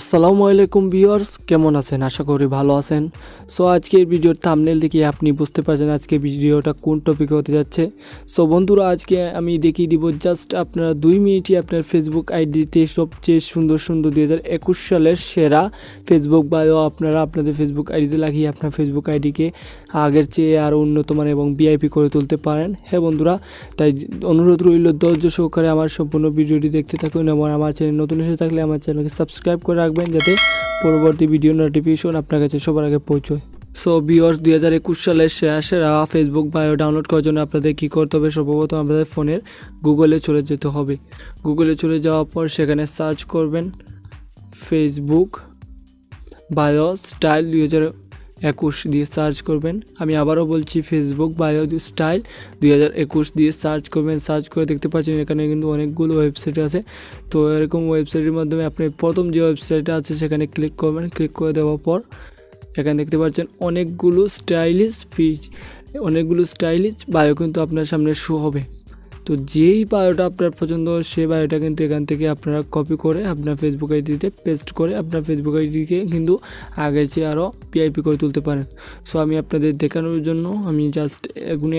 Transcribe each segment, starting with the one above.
আসসালামুআলাইকুম viewers, কেমন আছেন? আশা করি ভালো আছেন। সো আজকের ভিডিওর থাম্বনেল দেখে আপনি বুঝতে পারছেন আজকে ভিডিওটা কোন টপিকে হতে যাচ্ছে। সো বন্ধুরা, আজকে আমি দেখিয়ে দিব জাস্ট আপনারা 2 মিনিটে আপনার ফেসবুক আইডিতে সবচেয়ে সুন্দর 2021 সালের সেরা ফেসবুক বায়ো আপনারা আপনাদের ফেসবুক আইডিতে লাগিয়ে আপনার ফেসবুক আইডিকে আগের চেয়ে আরও উন্নত মানের এবং ভিআইপি করে তুলতে পারেন। হ্যাঁ বন্ধুরা, তাই অনুরোধ রইল ধৈর্য সহকারে আমার সম্পূর্ণ ভিডিওটি দেখতে থাকুন এবং আমার চ্যানেল নতুন এসে থাকলে আমার চ্যানেলকে সাবস্ক্রাইব করে রাখবেন যাতে পরবর্তী ভিডিও নোটিফিকেশন আপনার কাছে সবার আগে পৌঁছয়। সো ভিউয়ার্স, 2021 সালের সেরা ফেসবুক বায়ো ডাউনলোড করার জন্য আপনাদের কী করতে হবে? সর্বপ্রথম আপনাদের ফোনের গুগলে চলে যেতে হবে। গুগলে চলে যাওয়ার পর সেখানে সার্চ করবেন ফেসবুক বায়ো স্টাইল 2021 দিয়ে সার্চ করবেন। আমি আবারও বলছি, ফেসবুক বায়ো স্টাইল 2021 দিয়ে সার্চ করবেন। সার্চ করে দেখতে পাচ্ছেন এখানে কিন্তু অনেকগুলো ওয়েবসাইট আছে। তো এরকম ওয়েবসাইটের মাধ্যমে আপনি প্রথম যে ওয়েবসাইটটা আছে সেখানে ক্লিক করবেন। ক্লিক করে দেওয়ার পর এখানে দেখতে পাচ্ছেন অনেকগুলো স্টাইলিশ বায়ো কিন্তু আপনার সামনে শো হবে। তো যেই বায়োটা আপনার পছন্দ সেই বায়োটা কিন্তু এখান থেকে আপনারা কপি করে আপনার ফেসবুক আইডিতে পেস্ট করে আপনার ফেসবুক আইডিকে কিন্তু আগের চেয়ে আরও ভিআইপি করে তুলতে পারেন। সো আমি আপনাদের দেখানোর জন্য আমি জাস্ট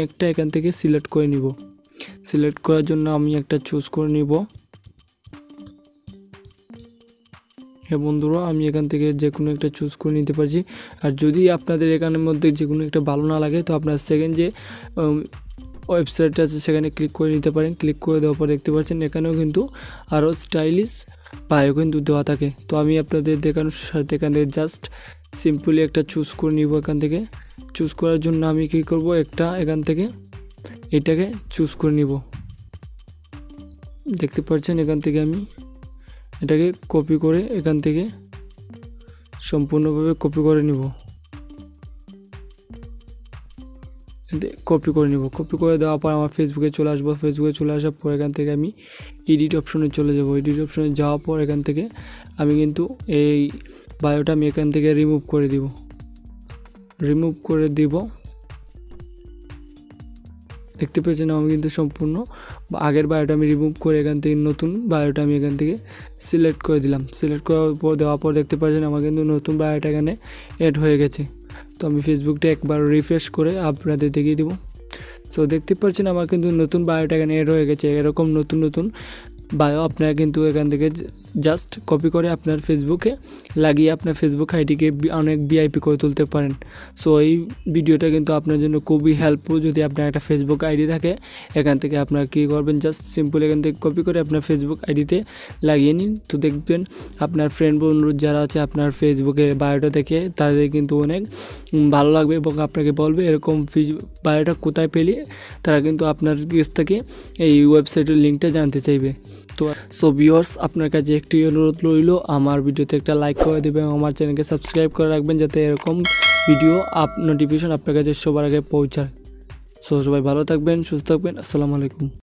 একটা এখান থেকে সিলেক্ট করে নিব। সিলেক্ট করার জন্য আমি একটা চুজ করে নিব। হ্যাঁ বন্ধুরা, আমি এখান থেকে যে কোনো একটা চুজ করে নিতে পারছি। আর যদি আপনাদের এখানের মধ্যে যে কোনো একটা ভালো না লাগে তো আপনার সেকেন্ড যে ওয়েবসাইটটা আছে সেখানে ক্লিক করে নিতে পারেন। ক্লিক করে দেওয়ার পর দেখতে পাচ্ছেন এখানেও কিন্তু আরও স্টাইলিশ বায়ো কিন্তু দেওয়া থাকে। তো আমি আপনাদের দেখানোর সাথে এখান থেকে জাস্ট সিম্পলি একটা চুজ করে নিব। এখান থেকে চুজ করার জন্য আমি কী করব, এখান থেকে এটাকে চুজ করে নিব। দেখতে পাচ্ছেন এখান থেকে আমি এটাকে কপি করে এখান থেকে সম্পূর্ণভাবে কপি করে নিব। কপি করে দেওয়ার পর আমার ফেসবুকে চলে আসবো। ফেসবুকে চলে আসার পর এখান থেকে আমি এডিট অপশনে চলে যাব। এডিট অপশনে যাওয়ার পর এখান থেকে আমি কিন্তু এই বায়োটা আমি এখান থেকে রিমুভ করে দিব। দেখতে পেয়েছেন আমি কিন্তু সম্পূর্ণ আগের বায়োটা আমি রিমুভ করে এখান থেকে নতুন বায়োটা আমি এখান থেকে সিলেক্ট করে দিলাম। সিলেক্ট করার পর দেওয়ার পর দেখতে পাচ্ছেন আমার কিন্তু নতুন বায়োটা এখানে অ্যাড হয়ে গেছে। তো আমি ফেসবুকটা একবার রিফ্রেশ করে আপনাদের দেখিয়ে দেবো। সো দেখতে পাচ্ছেন আমার কিন্তু নতুন বায়োটা এখানে অ্যাড হয়ে গেছে। এরকম নতুন বায়ো আপনারা কিন্তু এখান থেকে জাস্ট কপি করে আপনার ফেসবুকে লাগিয়ে আপনার ফেসবুক আইডিকে অনেক ভিআইপি করে তুলতে পারেন। সো এই ভিডিওটা কিন্তু আপনার জন্য খুবই হেল্পফুল। যদি আপনার একটা ফেসবুক আইডি থাকে এখান থেকে আপনারা কী করবেন, জাস্ট সিম্পল এখান থেকে কপি করে আপনার ফেসবুক আইডিতে লাগিয়ে নিন। তো দেখবেন আপনার ফ্রেন্ড বন্ধু যারা আছে আপনার ফেসবুকে বায়োটা দেখে তাদের কিন্তু অনেক ভালো লাগবে এবং আপনাকে বলবে এরকম বায়োটা কোথায় পেলে তারা কিন্তু আপনার কাছ থেকে এই ওয়েবসাইটের লিঙ্কটা জানতে চাইবে। তো সো ভিউয়ার্স, আপনার কাছে একটি অনুরোধ রইল, আমার ভিডিওতে একটা লাইক করে দেবেন এবং আমার চ্যানেলকে সাবস্ক্রাইব করে রাখবেন যাতে এরকম ভিডিও নোটিফিকেশন আপনার কাছে সবার আগে পৌঁছায়। সো সবাই ভালো থাকবেন, সুস্থ থাকবেন। আসসালামু আলাইকুম।